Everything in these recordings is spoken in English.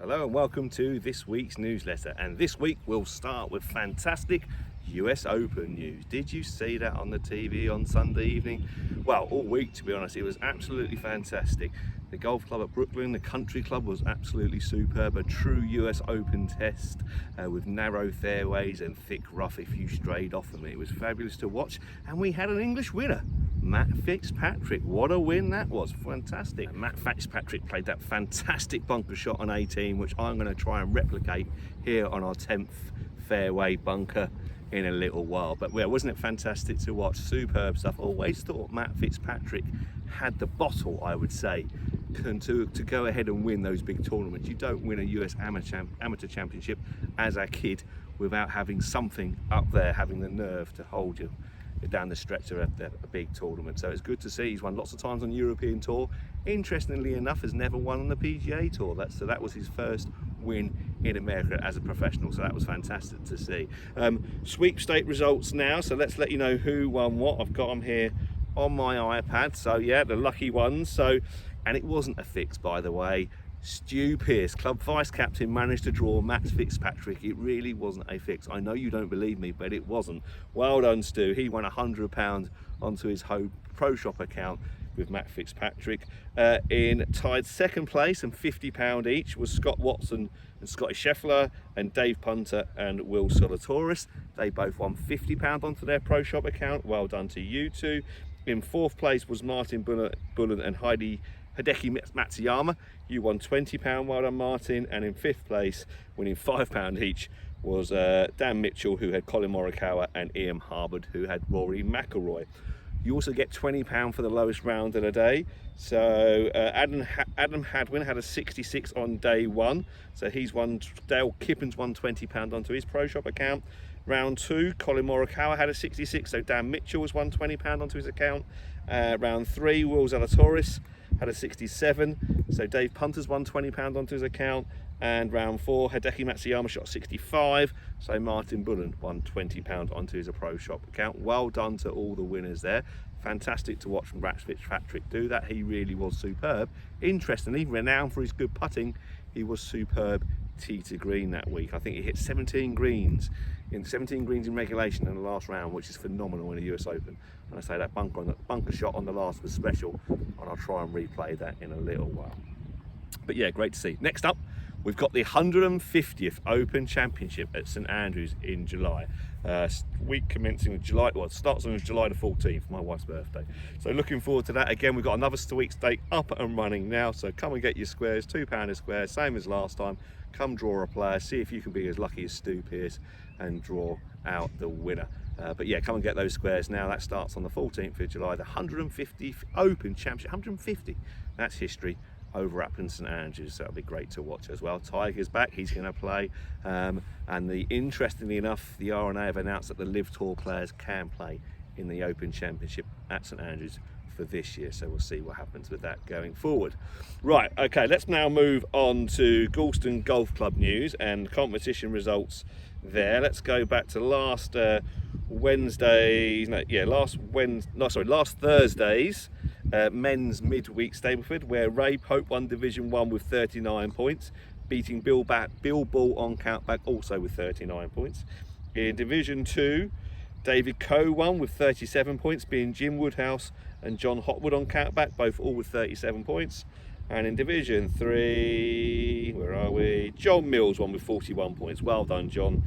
Hello and welcome to this week's newsletter, and this week we'll start with fantastic US Open news. Did you see that on the TV on Sunday evening? Well, all week to be honest, it was absolutely fantastic. The golf club at Brooklyn, the country club, was absolutely superb. A true US Open test with narrow fairways and thick rough if you strayed off them. It was fabulous to watch, and we had an English winner. Matt Fitzpatrick, what a win that was, fantastic. And Matt Fitzpatrick played that fantastic bunker shot on 18, which I'm going to try and replicate here on our 10th fairway bunker in a little while. But yeah, wasn't it fantastic to watch? Superb stuff. Always thought Matt Fitzpatrick had the bottle, I would say, to go ahead and win those big tournaments. You don't win a US amateur championship as a kid without having something up there, having the nerve to hold you down the stretch of a big tournament. So it's good to see. He's won lots of times on the European Tour. Interestingly enough, has never won on the PGA Tour. So that was his first win in America as a professional, so that was fantastic to see. Sweepstake results now, so let's let you know who won what. I've got them here on my iPad, so yeah, the lucky ones. So, and it wasn't a fix, by the way. Stu Pearce, club vice captain, managed to draw Matt Fitzpatrick. It really wasn't a fix. I know you don't believe me, but it wasn't. Well done, Stu. He won £100 onto his home pro shop account with Matt Fitzpatrick. In tied second place and £50 each was Scott Watson and Scotty Scheffler and Dave Punter and Will Zalatoris. They both won £50 onto their pro shop account. Well done to you two. In fourth place was Martin Bullen and Hideki Matsuyama. You won £20, well done Martin. And in fifth place, winning £5 each, was Dan Mitchell, who had Colin Morikawa, and Ian Harbord, who had Rory McIlroy. You also get £20 for the lowest round of the day. So Adam Hadwin had a 66 on day one. So he's won. Dale Kippens won £20 onto his pro shop account. Round two, Colin Morikawa had a 66. So Dan Mitchell was won £20 onto his account. Round three, Will Zalatoris had a 67. So Dave Punter's won £20 onto his account. And round four, Hideki Matsuyama shot 65, so Martin Bullen won £20 onto his pro shop account. Well done to all the winners there. Fantastic to watch Matt Fitzpatrick do that. He really was superb. Interestingly, renowned for his good putting, he was superb tee to green that week. I think he hit 17 greens in regulation in the last round, which is phenomenal in the US Open. And I say that bunker shot on the last was special, and I'll try and replay that in a little while. But yeah, great to see. Next up, we've got the 150th Open Championship at St Andrews in July. Week commencing July, well, it starts on July the 14th, my wife's birthday. So looking forward to that. Again, we've got another sweepstake up and running now. So come and get your squares, £2 a square, same as last time. Come draw a player, see if you can be as lucky as Stu Pearce and draw out the winner. But yeah, come and get those squares now. That starts on the 14th of July, the 150th Open Championship. 150, that's history over up in St Andrews. So that'll be great to watch as well. Tiger's back, he's going to play, and interestingly enough, the R&A have announced that the Live Tour players can play in the Open Championship at St Andrews for this year, so we'll see what happens with that going forward. Right, okay, let's now move on to Galston Golf Club news and competition results there. Let's go back to last Thursday's men's midweek Stableford, where Ray Pope won Division 1 with 39 points, beating Bill Ball on countback also with 39 points. In Division 2, David Coe won with 37 points, being Jim Woodhouse and John Hotwood on countback, both all with 37 points. And in Division 3, where are we? John Mills won with 41 points. Well done, John.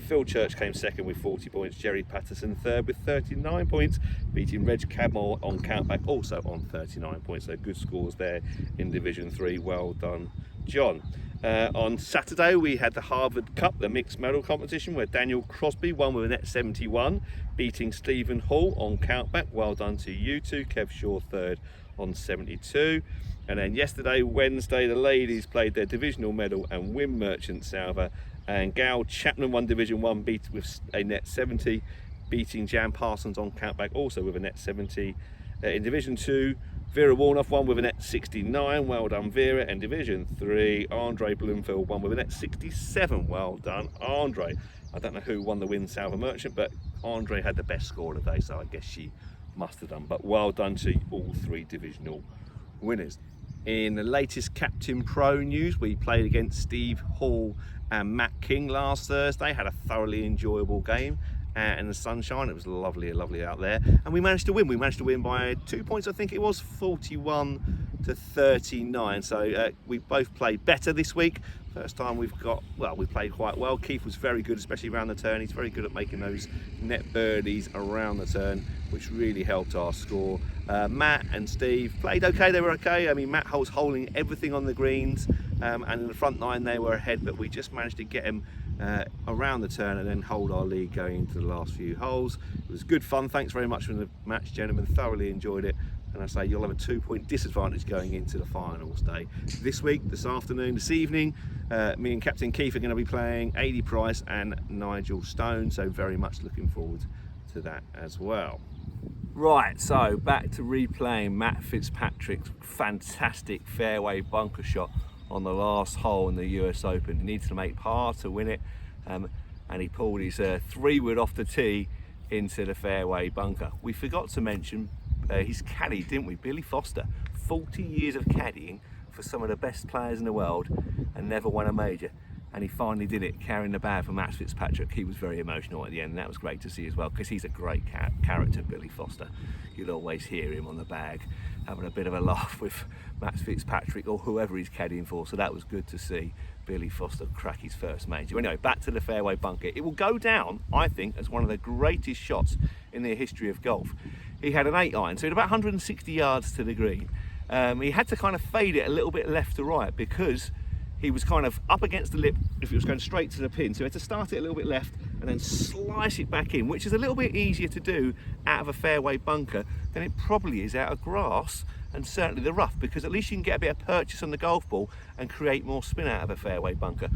Phil Church came second with 40 points. Jerry Patterson third with 39 points, beating Reg Cadmore on countback, also on 39 points. So good scores there in Division 3. Well done, John. On Saturday, we had the Harvard Cup, the mixed medal competition, where Daniel Crosby won with a net 71, beating Stephen Hall on countback. Well done to you two. Kev Shaw third on 72. And then yesterday, Wednesday, the ladies played their divisional medal and Win Merchant Salver, and Gal Chapman won Division 1 beat with a net 70, beating Jan Parsons on countback also with a net 70. In Division 2, Vera Warnoff won with a net 69, well done Vera. And Division 3, Andre Bloomfield won with a net 67, well done Andre. I don't know who won the Win Salver Merchant, but Andre had the best score of the day, so I guess she must have done. But well done to all three divisional winners. In the latest Captain Pro news, we played against Steve Hall and Matt King last Thursday. Had a thoroughly enjoyable game in the sunshine. It was lovely out there, and we managed to win. We managed to win by 2 points, I think it was, 41 to 39. So we both played better this week. First time we played quite well. Keith was very good, especially around the turn. He's very good at making those net birdies around the turn, which really helped our score. Matt and Steve played okay. They were okay. I mean, Matt was holding everything on the greens, and in the front nine they were ahead, but we just managed to get him around the turn and then hold our lead going into the last few holes. It was good fun. Thanks very much for the match, gentlemen. Thoroughly enjoyed it. And I say you'll have a 2-point disadvantage going into the finals day. This week, this afternoon, this evening, me and Captain Keith are going to be playing Aidy Price and Nigel Stone, so very much looking forward to that as well. Right, so back to replaying Matt Fitzpatrick's fantastic fairway bunker shot on the last hole in the US Open. He needs to make par to win it, and he pulled his 3-wood off the tee into the fairway bunker. We forgot to mention his caddy, didn't we? Billy Foster, 40 years of caddying for some of the best players in the world and never won a major. And he finally did it, carrying the bag for Matt Fitzpatrick. He was very emotional at the end, and that was great to see as well, because he's a great character, Billy Foster. You'll always hear him on the bag having a bit of a laugh with Matt Fitzpatrick or whoever he's caddying for, so that was good to see Billy Foster crack his first major. Anyway, back to the fairway bunker. It will go down, I think, as one of the greatest shots in the history of golf. He had an 8-iron, so he had about 160 yards to the green. He had to kind of fade it a little bit left to right because he was kind of up against the lip if it was going straight to the pin, so he had to start it a little bit left and then slice it back in, which is a little bit easier to do out of a fairway bunker than it probably is out of grass and certainly the rough, because at least you can get a bit of purchase on the golf ball and create more spin out of a fairway bunker.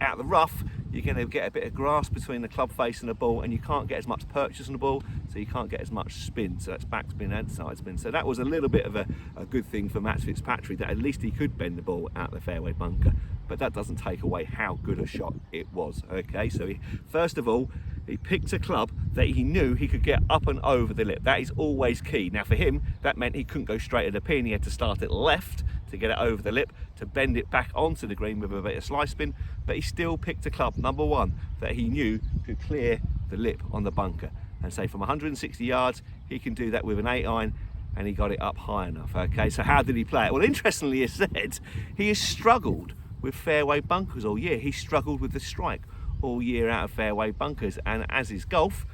Out of the rough, you're going to get a bit of grass between the club face and the ball, and you can't get as much purchase on the ball, so you can't get as much spin. So that's backspin and side spin. So that was a little bit of a good thing for Matt Fitzpatrick, that at least he could bend the ball out the fairway bunker. But that doesn't take away how good a shot it was. Okay, so first of all, he picked a club that he knew he could get up and over the lip. That is always key. Now for him, that meant he couldn't go straight at the pin. He had to start it left to get it over the lip, to bend it back onto the green with a bit of slice spin, but he still picked a club, number one, that he knew could clear the lip on the bunker. And say from 160 yards, he can do that with an 8-iron, and he got it up high enough. Okay, so how did he play it? Well, interestingly, he said he has struggled with fairway bunkers all year. He struggled with the strike all year out of fairway bunkers, and as is golf,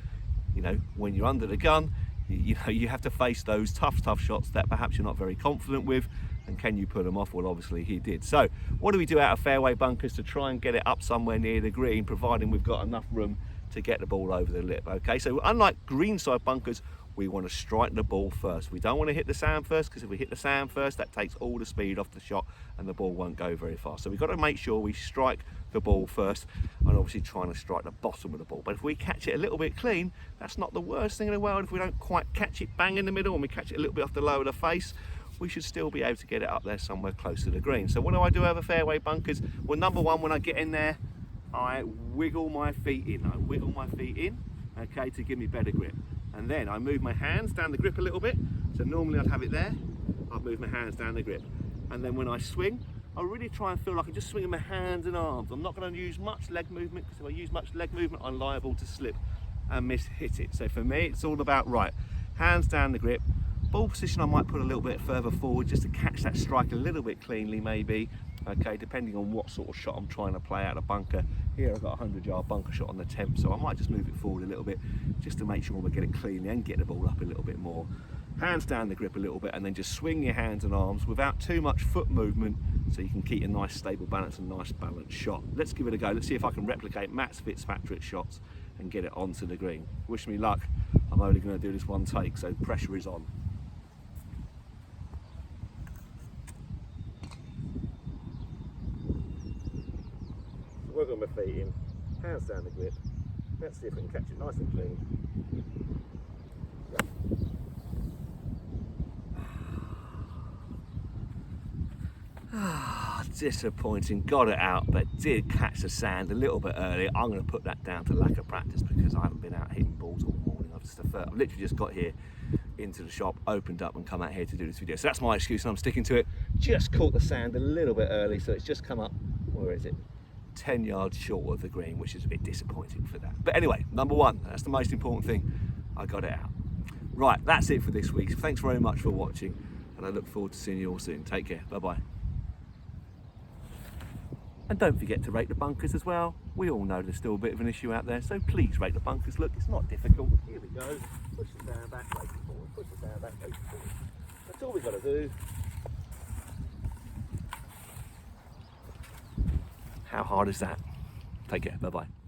you know, when you're under the gun, you know, you have to face those tough shots that perhaps you're not very confident with. And can you put them off? Well, obviously he did. So what do we do out of fairway bunkers to try and get it up somewhere near the green, providing we've got enough room to get the ball over the lip? Okay, so unlike greenside bunkers, we want to strike the ball first. We don't want to hit the sand first, because if we hit the sand first, that takes all the speed off the shot and the ball won't go very far. So we've got to make sure we strike the ball first, and obviously trying to strike the bottom of the ball. But if we catch it a little bit clean, that's not the worst thing in the world. If we don't quite catch it bang in the middle and we catch it a little bit off the low of the face, we should still be able to get it up there somewhere close to the green. So what do I do over fairway bunkers? Well, number one, when I get in there, I wiggle my feet in. Okay, to give me better grip. And then I move my hands down the grip a little bit. So normally I'd have it there. I'd move my hands down the grip. And then when I swing, I really try and feel like I'm just swinging my hands and arms. I'm not going to use much leg movement, because if I use much leg movement, I'm liable to slip and miss hit it. So for me, it's all about, right, hands down the grip. Ball position I might put a little bit further forward just to catch that strike a little bit cleanly maybe, okay, depending on what sort of shot I'm trying to play out of bunker. Here I've got a 100-yard bunker shot on the 10th, so I might just move it forward a little bit just to make sure we get it cleanly and get the ball up a little bit more. Hands down the grip a little bit, and then just swing your hands and arms without too much foot movement, so you can keep a nice stable balance and nice balanced shot. Let's give it a go. Let's see if I can replicate Matt Fitzpatrick's shots and get it onto the green. Wish me luck. I'm only going to do this one take, so pressure is on. Wiggle my feet in, hands down the grip. Let's see if we can catch it nice and clean. Disappointing, got it out, but did catch the sand a little bit early. I'm going to put that down to lack of practice, because I haven't been out hitting balls all morning. I've literally just got here into the shop, opened up and come out here to do this video. So that's my excuse and I'm sticking to it. Just caught the sand a little bit early, so it's just come up, where is it? 10 yards short of the green, which is a bit disappointing for that. But anyway, number one, that's the most important thing. I got it out. Right, that's it for this week. Thanks very much for watching, and I look forward to seeing you all soon. Take care, bye-bye. And don't forget to rate the bunkers as well. We all know there's still a bit of an issue out there, so please rate the bunkers. Look, it's not difficult. Here we go. Push it down, back, rate it forward. Push it down, back, rate it forward. That's all we've got to do. How hard is that? Take care, bye-bye.